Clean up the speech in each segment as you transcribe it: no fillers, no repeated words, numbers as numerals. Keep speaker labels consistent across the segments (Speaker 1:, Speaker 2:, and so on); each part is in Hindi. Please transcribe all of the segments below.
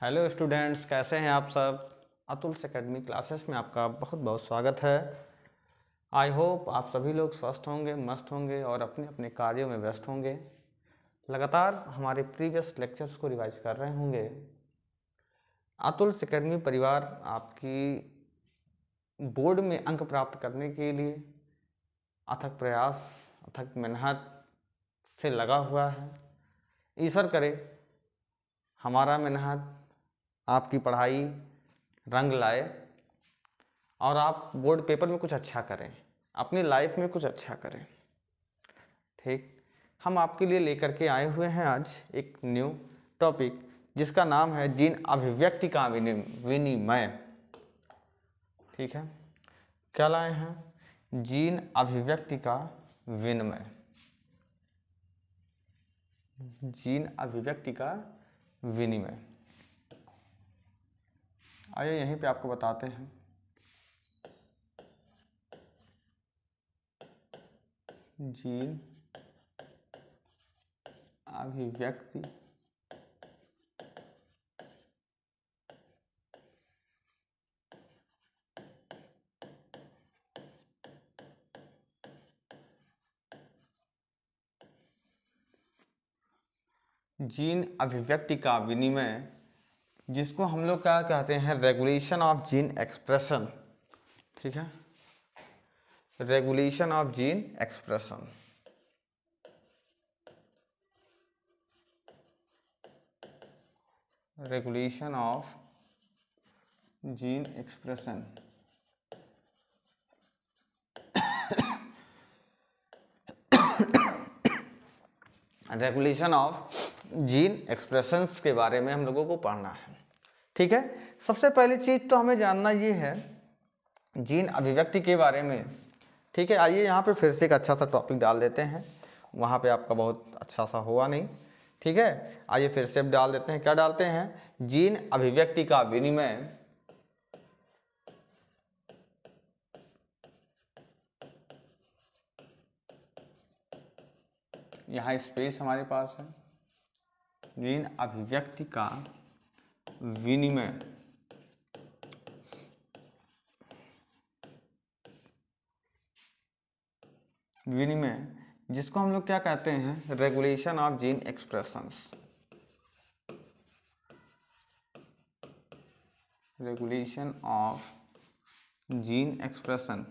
Speaker 1: हेलो स्टूडेंट्स, कैसे हैं आप सब। अतुल्स एकेडमी क्लासेस में आपका बहुत बहुत स्वागत है। आई होप आप सभी लोग स्वस्थ होंगे, मस्त होंगे और अपने अपने कार्यों में व्यस्त होंगे। लगातार हमारे प्रीवियस लेक्चर्स को रिवाइज कर रहे होंगे। अतुल्स एकेडमी परिवार आपकी बोर्ड में अंक प्राप्त करने के लिए अथक प्रयास, अथक मेहनत से लगा हुआ है। ईश्वर करे हमारा मेहनत आपकी पढ़ाई रंग लाए और आप बोर्ड पेपर में कुछ अच्छा करें, अपनी लाइफ में कुछ अच्छा करें। ठीक, हम आपके लिए लेकर के आए हुए हैं आज एक न्यू टॉपिक जिसका नाम है जीन अभिव्यक्ति का विनिमय। ठीक है, क्या लाए हैं? जीन अभिव्यक्ति का विनिमय। जीन अभिव्यक्ति का विनिमय। आइए यहीं पे आपको बताते हैं। जीन अभिव्यक्ति जीन अभिव्यक्ति का विनिमय, जिसको हम लोग क्या कहते हैं, रेगुलेशन ऑफ जीन एक्सप्रेशन। ठीक है, regulation of gene expression. Regulation of gene expression. Regulation of gene expressions के बारे में हम लोगों को पढ़ना है। ठीक है, सबसे पहली चीज तो हमें जानना ये है जीन अभिव्यक्ति के बारे में। ठीक है, आइए यहाँ पे फिर से एक अच्छा सा टॉपिक डाल देते हैं। वहाँ पे आपका बहुत अच्छा सा हुआ नहीं। ठीक है, आइए फिर से अब डाल देते हैं। क्या डालते हैं? जीन अभिव्यक्ति का विनिमय। यहाँ स्पेस हमारे पास है। जीन अभिव्यक्ति का विनिमय। विनिमय जिसको हम लोग क्या कहते हैं, regulation of gene expressions. Regulation of gene expression.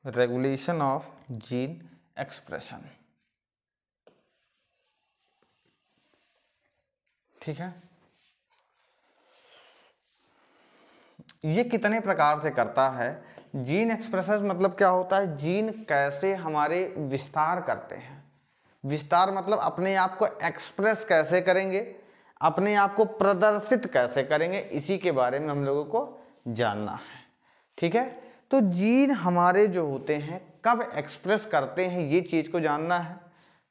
Speaker 1: Regulation of gene expression. ठीक है, ये कितने प्रकार से करता है? जीन एक्सप्रेशन मतलब क्या होता है? जीन कैसे हमारे विस्तार करते हैं। विस्तार मतलब अपने आप को एक्सप्रेस कैसे करेंगे, अपने आप को प्रदर्शित कैसे करेंगे, इसी के बारे में हम लोगों को जानना है। ठीक है, तो जीन हमारे जो होते हैं कब एक्सप्रेस करते हैं, ये चीज को जानना है।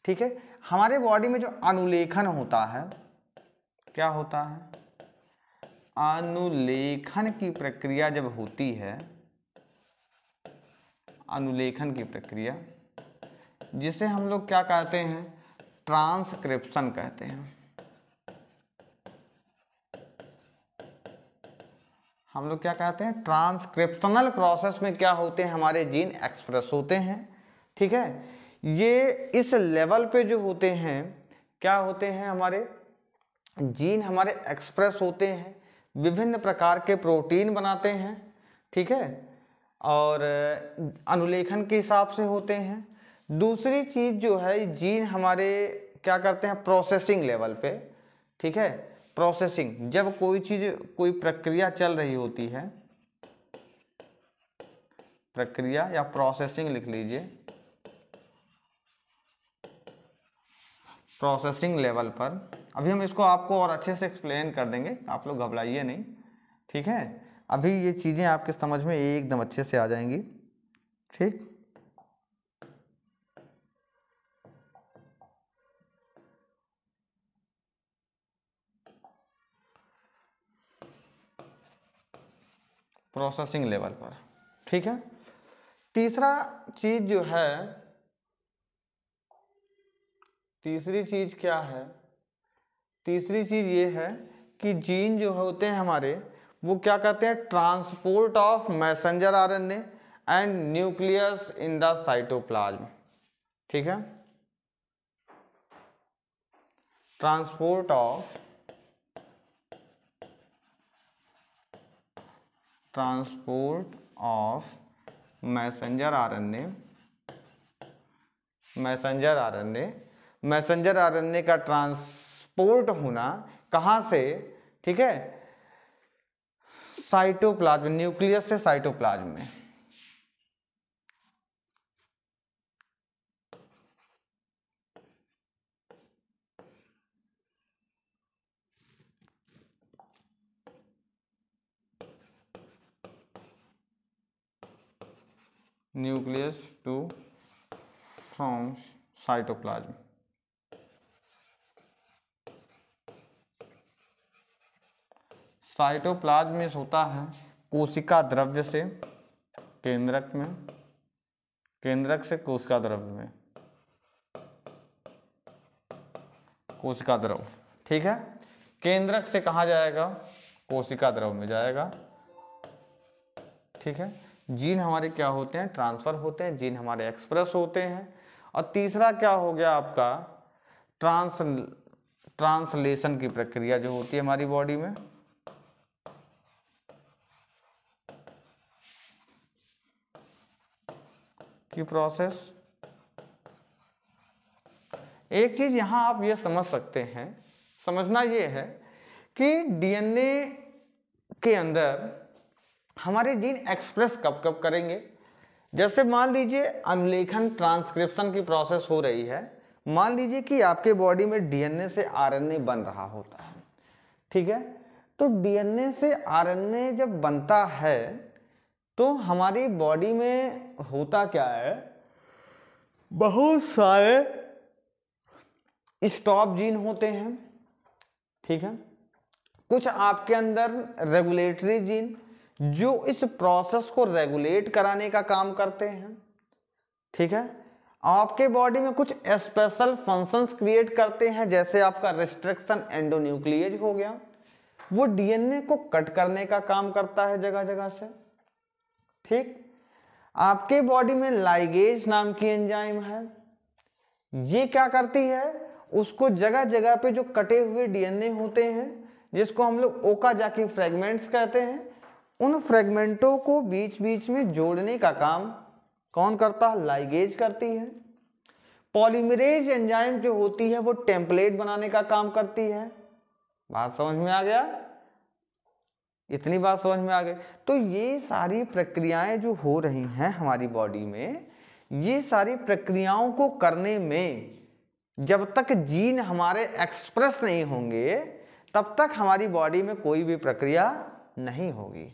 Speaker 1: ठीक है, हमारे बॉडी में जो अनुलेखन होता है, क्या होता है? अनुलेखन की प्रक्रिया जब होती है, अनुलेखन की प्रक्रिया जिसे हम लोग क्या कहते हैं, ट्रांसक्रिप्शन कहते हैं। हम लोग क्या कहते हैं, ट्रांसक्रिप्शनल प्रोसेस में क्या होते हैं, हमारे जीन एक्सप्रेस होते हैं। ठीक है, ये इस लेवल पे जो होते हैं, क्या होते हैं, हमारे जीन हमारे एक्सप्रेस होते हैं, विभिन्न प्रकार के प्रोटीन बनाते हैं। ठीक है, और अनुलेखन के हिसाब से होते हैं। दूसरी चीज जो है, जीन हमारे क्या करते हैं, प्रोसेसिंग लेवल पे। ठीक है, प्रोसेसिंग, जब कोई चीज, कोई प्रक्रिया चल रही होती है, प्रक्रिया या प्रोसेसिंग लिख लीजिए, प्रोसेसिंग लेवल पर। अभी हम इसको आपको और अच्छे से एक्सप्लेन कर देंगे, आप लोग घबराइए नहीं। ठीक है, अभी ये चीज़ें आपके समझ में एकदम अच्छे से आ जाएंगी। ठीक, प्रोसेसिंग लेवल पर। ठीक है, तीसरा चीज जो है, तीसरी चीज क्या है, तीसरी चीज ये है कि जीन जो होते हैं हमारे, वो क्या करते हैं, transport of messenger RNA and nucleus in the cytoplasm. ठीक है, transport of messenger RNA, messenger RNA का ट्रांसपोर्ट होना कहां से, ठीक है, साइटोप्लाज्म, न्यूक्लियस से साइटोप्लाज्म में। Nucleus to from cytoplasm. Cytoplasm में होता है कोशिका द्रव्य से केंद्रक में, केंद्रक से कोशिका द्रव्य में, कोशिका द्रव। ठीक है, केंद्रक से कहाँ जाएगा, कोशिका द्रव में जाएगा। ठीक है, जीन हमारे क्या होते हैं, ट्रांसफर होते हैं, जीन हमारे एक्सप्रेस होते हैं। और तीसरा क्या हो गया आपका, ट्रांसलेशन की प्रक्रिया जो होती है हमारी बॉडी में, की प्रोसेस। एक चीज यहां आप ये समझ सकते हैं, समझना ये है कि डीएनए के अंदर हमारे जीन एक्सप्रेस कब कब करेंगे। जैसे मान लीजिए अनुलेखन, ट्रांसक्रिप्शन की प्रोसेस हो रही है, मान लीजिए कि आपके बॉडी में डीएनए से आरएनए बन रहा होता है। ठीक है, तो डीएनए से आरएनए जब बनता है तो हमारी बॉडी में होता क्या है, बहुत सारे स्टॉप जीन होते हैं। ठीक है, कुछ आपके अंदर रेगुलेटरी जीन जो इस प्रोसेस को रेगुलेट कराने का काम करते हैं। ठीक है, आपके बॉडी में कुछ स्पेशल फंक्शंस क्रिएट करते हैं, जैसे आपका रिस्ट्रिक्शन एंडोन्यूक्लियेज हो गया, वो डीएनए को कट करने का काम करता है जगह जगह से। ठीक, आपके बॉडी में लाइगेज नाम की एंजाइम है, ये क्या करती है, उसको जगह जगह पे जो कटे हुए डीएनए होते हैं, जिसको हम लोग ओकाजाकी फ्रेगमेंट्स कहते हैं, उन फ्रेगमेंटों को बीच बीच में जोड़ने का काम कौन करता है, लाइगेज करती है। पॉलीमरेज एंजाइम जो होती है वो टेम्पलेट बनाने का काम करती है। बात समझ में आ गया, इतनी बात समझ में आ गई। तो ये सारी प्रक्रियाएं जो हो रही हैं हमारी बॉडी में, ये सारी प्रक्रियाओं को करने में जब तक जीन हमारे एक्सप्रेस नहीं होंगे तब तक हमारी बॉडी में कोई भी प्रक्रिया नहीं होगी।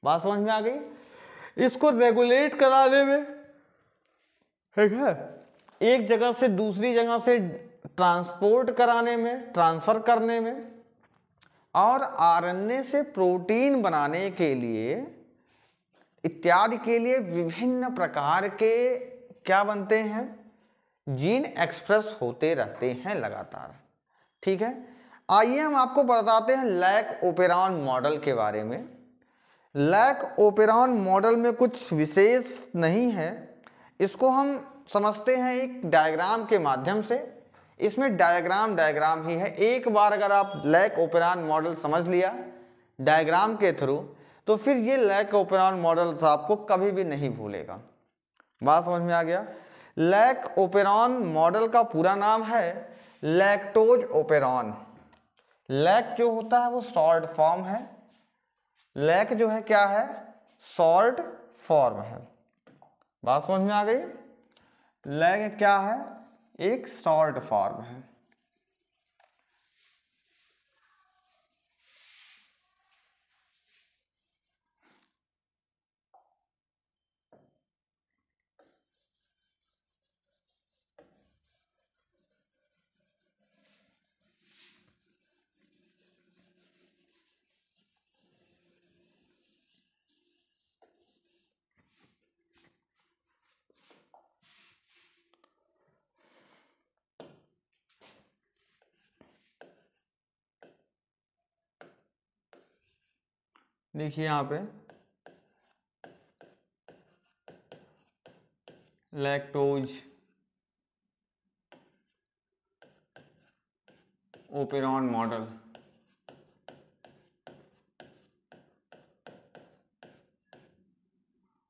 Speaker 1: बात समझ में आ गई। इसको रेगुलेट कराने में, ठीक है, एक जगह से दूसरी जगह से ट्रांसपोर्ट कराने में, ट्रांसफर करने में, और आरएनए से प्रोटीन बनाने के लिए इत्यादि के लिए विभिन्न प्रकार के क्या बनते हैं, जीन एक्सप्रेस होते रहते हैं लगातार। ठीक है, आइए हम आपको बताते हैं लैक ओपेरॉन मॉडल के बारे में। लैक ओपेरॉन मॉडल में कुछ विशेष नहीं है, इसको हम समझते हैं एक डायग्राम के माध्यम से। इसमें डायग्राम ही है। एक बार अगर आप लैक ओपेरॉन मॉडल समझ लिया डायग्राम के थ्रू, तो फिर ये लैक ओपेरॉन मॉडल आपको कभी भी नहीं भूलेगा। बात समझ में आ गया। लैक ओपेरॉन मॉडल का पूरा नाम है लैक्टोज ओपेरॉन। लैक जो होता है वो शॉर्ट फॉर्म है, लैक जो है क्या है, शॉर्ट फॉर्म है। बात समझ में आ गई। लैक क्या है, एक शॉर्ट फॉर्म है। देखिए यहाँ पे lactose operon model,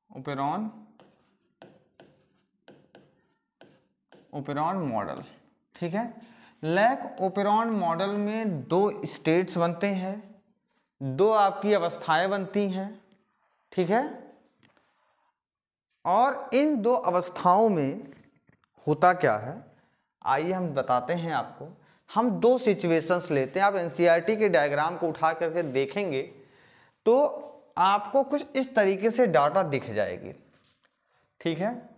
Speaker 1: operon model, ठीक है। लैक ओपेरॉन मॉडल में दो स्टेट्स बनते हैं, दो आपकी अवस्थाएं बनती हैं, ठीक है। और इन दो अवस्थाओं में होता क्या है, आइए हम बताते हैं आपको। हम दो सिचुएशंस लेते हैं, आप एनसीईआरटी के डायग्राम को उठा करके देखेंगे तो आपको कुछ इस तरीके से डाटा दिख जाएगी, ठीक है।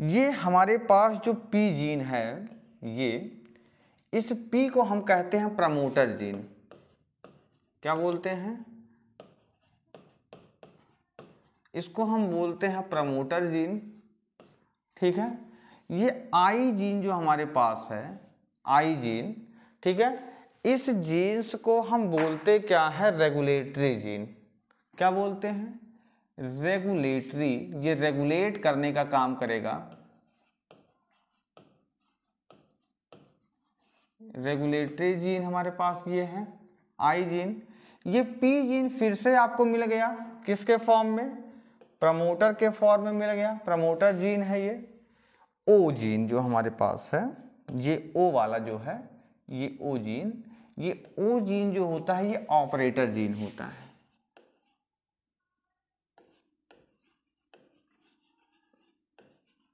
Speaker 1: ये हमारे पास जो पी जीन है, ये इस पी को हम कहते हैं प्रमोटर जीन। क्या बोलते हैं? इसको हम बोलते हैं प्रमोटर जीन, ठीक है। ये आई जीन जो हमारे पास है, आई जीन, ठीक है, इस जीन्स को हम बोलते क्या है? Regulatory gene. क्या बोलते हैं? रेगुलेटरी। ये रेगुलेट करने का काम करेगा, रेगुलेटरी जीन हमारे पास ये है आई जीन। ये पी जीन फिर से आपको मिल गया, किसके फॉर्म में? प्रमोटर के फॉर्म में मिल गया, प्रमोटर जीन है ये। ओ जीन जो हमारे पास है, ये ओ वाला जो है, ये ओ जीन, ये ओ जीन जो होता है ये ऑपरेटर जीन होता है।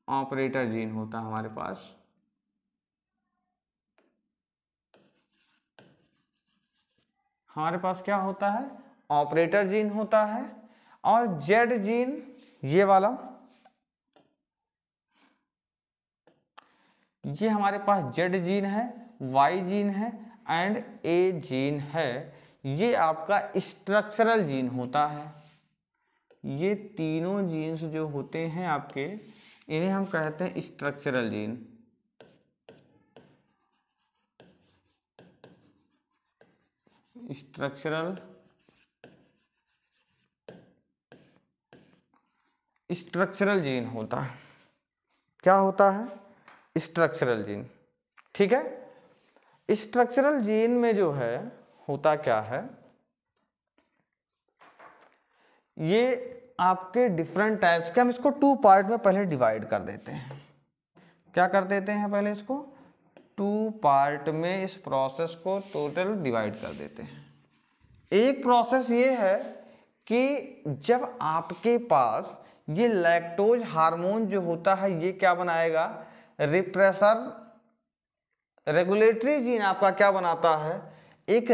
Speaker 1: ऑपरेटर जीन होता है हमारे पास। हमारे पास क्या होता है? ऑपरेटर जीन होता है। और जेड जीन ये वाला, ये हमारे पास जेड जीन है, वाई जीन है एंड ए जीन है। ये आपका स्ट्रक्चरल जीन होता है। ये तीनों जीन्स जो होते हैं आपके, इन्हें हम कहते हैं स्ट्रक्चरल जीन। स्ट्रक्चरल जीन होता है। क्या होता है? स्ट्रक्चरल जीन, ठीक है। स्ट्रक्चरल जीन में जो है होता क्या है, ये आपके डिफरेंट टाइप्स के, हम इसको टू पार्ट में पहले डिवाइड कर देते हैं। क्या कर देते हैं? पहले इसको टू पार्ट में इस प्रोसेस को टोटल डिवाइड कर देते हैं। एक प्रोसेस ये है कि जब आपके पास ये लैक्टोज हार्मोन जो होता है, ये क्या बनाएगा? रिप्रेसर, रेगुलेटरी जीन आपका क्या बनाता है? एक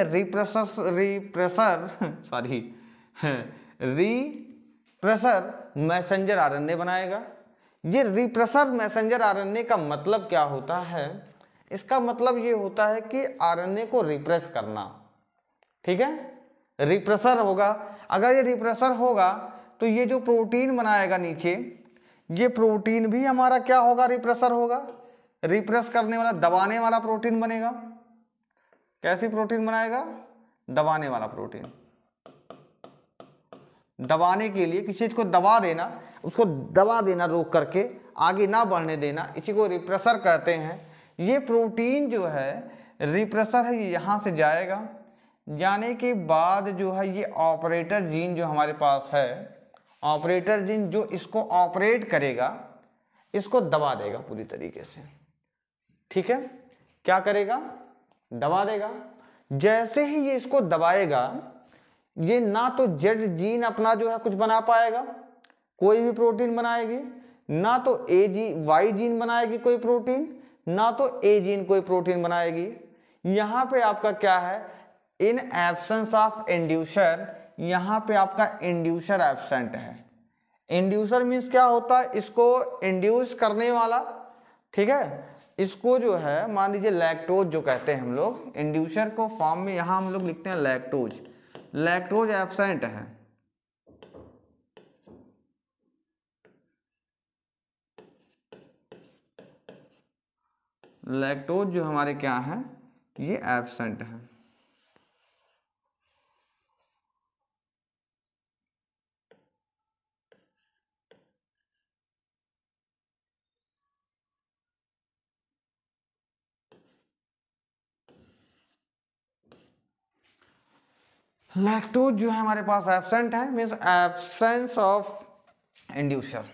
Speaker 1: रिप्रेसर मैसेंजर आरएनए बनाएगा। ये रिप्रेसर मैसेंजर आरएनए का मतलब क्या होता है? इसका मतलब ये होता है कि आरएनए को रिप्रेस करना, ठीक है। रिप्रेसर होगा, अगर ये रिप्रेसर होगा तो ये जो प्रोटीन बनाएगा नीचे, ये प्रोटीन भी हमारा क्या होगा? रिप्रेसर होगा। रिप्रेस करने वाला, दबाने वाला प्रोटीन बनेगा। कैसी प्रोटीन बनाएगा? दबाने वाला प्रोटीन। दबाने के लिए किसी चीज को दबा देना, उसको दबा देना रोक करके, आगे ना बढ़ने देना, इसी को रिप्रेसर कहते हैं। ये प्रोटीन जो है रिप्रेसर है, ये यहाँ से जाएगा, जाने के बाद जो है ये ऑपरेटर जीन जो हमारे पास है, ऑपरेटर जीन जो इसको ऑपरेट करेगा, इसको दबा देगा पूरी तरीके से, ठीक है। क्या करेगा? दबा देगा। जैसे ही ये इसको दबाएगा, ये ना तो जेड जीन अपना जो है कुछ बना पाएगा, कोई भी प्रोटीन बनाएगी, ना तो वाई जीन बनाएगी कोई प्रोटीन, ना तो ए जीन कोई प्रोटीन बनाएगी। यहाँ पे आपका क्या है? इन एब्सेंस ऑफ इंड्यूसर, यहाँ पे आपका इंड्यूसर एब्सेंट है। इंड्यूसर मीन्स क्या होता है? इसको इंड्यूस करने वाला, ठीक है। इसको जो है मान लीजिए लैक्टोज जो कहते हैं हम लोग, इंड्यूसर को फॉर्म में यहाँ हम लोग लिखते हैं लैक्टोज। लैक्टोज एब्सेंट है, लैक्टोज जो हमारे क्या है, ये एब्सेंट है। लैक्टोज जो है हमारे पास एब्सेंट है, मीन्स एब्सेंस ऑफ इंड्यूसर।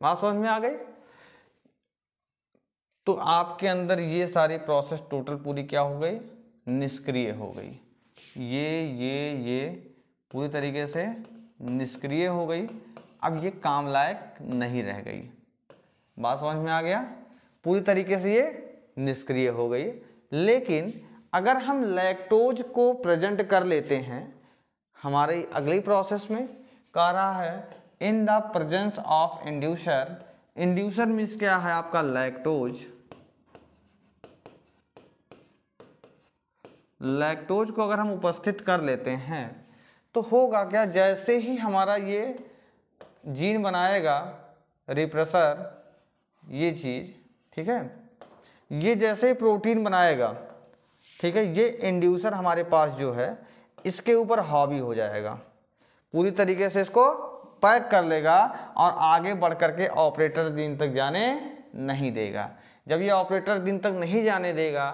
Speaker 1: बात समझ में आ गई? तो आपके अंदर ये सारी प्रोसेस टोटल पूरी क्या हो गई? निष्क्रिय हो गई। ये पूरी तरीके से निष्क्रिय हो गई। अब ये काम लायक नहीं रह गई। बात समझ में आ गया? पूरी तरीके से ये निष्क्रिय हो गई। लेकिन अगर हम लैक्टोज को प्रेजेंट कर लेते हैं हमारी अगली प्रोसेस में, कह रहा है in the presence of inducer. Inducer means क्या है आपका? लैक्टोज। लैक्टोज को अगर हम उपस्थित कर लेते हैं तो होगा क्या? जैसे ही हमारा ये जीन बनाएगा रिप्रेसर, ये चीज़, ठीक है, ये जैसे ही प्रोटीन बनाएगा, ठीक है, ये इंड्यूसर हमारे पास जो है इसके ऊपर हावी हो जाएगा, पूरी तरीके से इसको पैक कर लेगा और आगे बढ़ करके ऑपरेटर जीन तक जाने नहीं देगा। जब ये ऑपरेटर जीन तक नहीं जाने देगा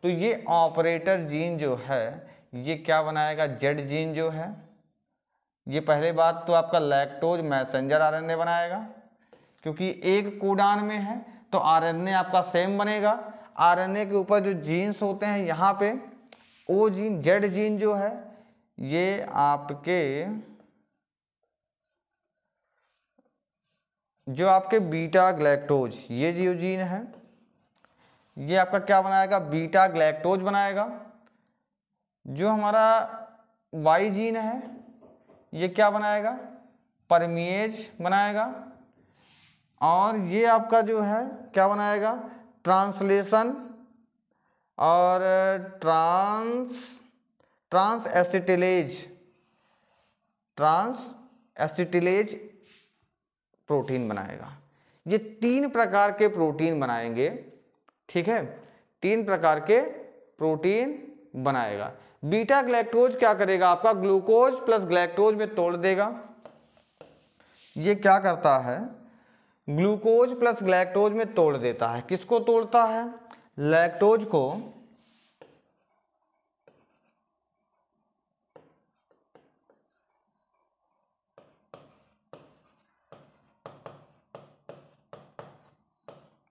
Speaker 1: तो ये ऑपरेटर जीन जो है ये क्या बनाएगा? जेड जीन जो है ये पहले बात तो आपका लैक्टोज मैसेंजर आरएनए बनाएगा, क्योंकि एक कोडान में है तो आरएनए आपका सेम बनेगा। आरएनए के ऊपर जो जीन्स होते हैं यहाँ पे, ओ जीन, जेड जीन जो है ये आपके जो आपके बीटा ग्लैक्टोज, ये जो जीन है ये आपका क्या बनाएगा? बीटा ग्लैक्टोज बनाएगा। जो हमारा वाई जीन है ये क्या बनाएगा? परमिएज बनाएगा। और ये आपका जो है क्या बनाएगा? ट्रांसलेशन और ट्रांस एसिटिलेज प्रोटीन बनाएगा। ये 3 प्रकार के प्रोटीन बनाएंगे, ठीक है, 3 प्रकार के प्रोटीन बनाएगा। बीटा ग्लैक्टोज क्या करेगा? आपका ग्लूकोज प्लस ग्लैक्टोज में तोड़ देगा। ये क्या करता है? ग्लूकोज प्लस ग्लैक्टोज में तोड़ देता है। किसको तोड़ता है? लैक्टोज को।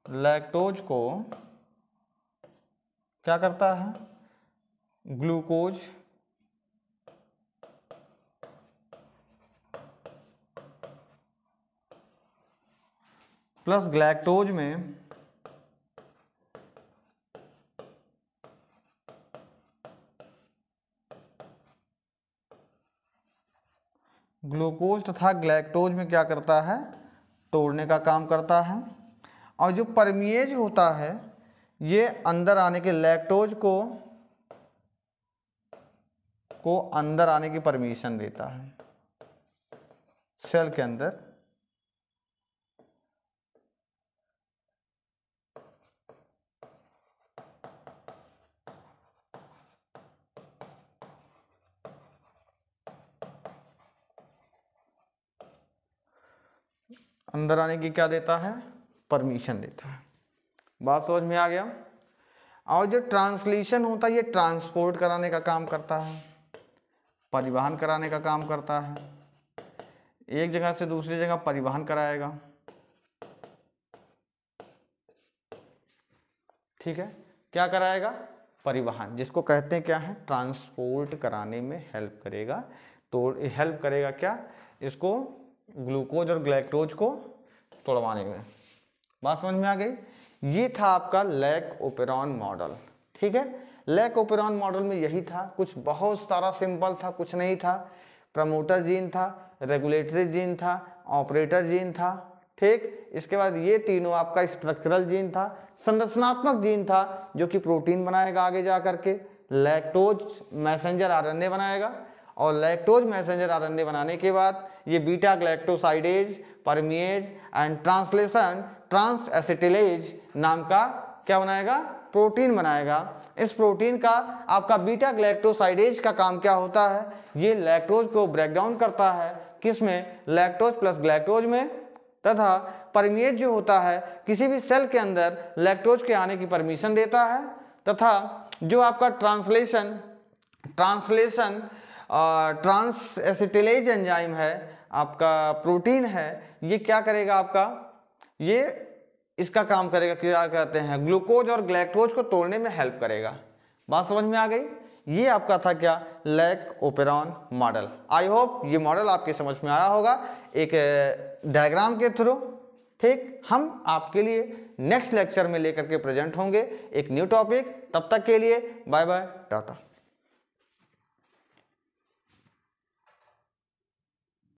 Speaker 1: लैक्टोज को क्या करता है? ग्लूकोज प्लस ग्लैक्टोज में ग्लूकोज तथा ग्लैक्टोज में क्या करता है? तोड़ने का काम करता है। और जो परमिएज होता है ये अंदर आने के, लैक्टोज को अंदर आने की परमिशन देता है सेल के अंदर। अंदर आने की क्या देता है? परमिशन देता है। बात समझ में आ गया? और जो ट्रांसलेशन होता है ये ट्रांसपोर्ट कराने का काम करता है, परिवहन कराने का काम करता है। एक जगह से दूसरी जगह परिवहन कराएगा, ठीक है, क्या कराएगा? परिवहन, जिसको कहते हैं क्या है? ट्रांसपोर्ट कराने में हेल्प करेगा। तो हेल्प करेगा क्या? इसको ग्लूकोज और ग्लैक्टोज को तोड़वाने में। बात समझ में आ गई? ये था आपका लैक ओपेरॉन मॉडल, ठीक है। लैक ओपेरॉन मॉडल में यही था, कुछ बहुत सारा सिंपल था, कुछ नहीं था। प्रमोटर जीन था, रेगुलेटरी जीन था, ऑपरेटर जीन था, ठीक। इसके बाद ये तीनों आपका स्ट्रक्चरल जीन था, संरचनात्मक जीन था जो कि प्रोटीन बनाएगा आगे जा करके। लैक्टोज मैसेंजर आरएनए बनाएगा और लैक्टोज मैसेंजर आरएनए बनाने के बाद ये beta galactosidase, permease and translation trans acetylase नाम का क्या बनाएगा? प्रोटीन बनाएगा। इस प्रोटीन का आपका बीटा ग्लैक्टोसाइडेज का काम क्या होता है? ये लैक्टोज को ब्रेक डाउन करता है, किसमें? लैक्टोज प्लस ग्लैक्टोज में। तथा परमिएज जो होता है किसी भी सेल के अंदर लैक्टोज के आने की परमिशन देता है। तथा जो आपका ट्रांसलेशन ट्रांस एसिटिलेज एंजाइम है, आपका प्रोटीन है, ये क्या करेगा आपका, ये इसका काम करेगा, क्या कहते हैं, ग्लूकोज और ग्लैक्टोज को तोड़ने में हेल्प करेगा। बात समझ में आ गई। ये आपका था क्या, lac operon model. I hope ये मॉडल आपके समझ में आया होगा एक डायग्राम के थ्रू। ठीक, हम आपके लिए नेक्स्ट लेक्चर में लेकर के प्रेजेंट होंगे एक न्यू टॉपिक। तब तक के लिए बाय बाय, टाटा।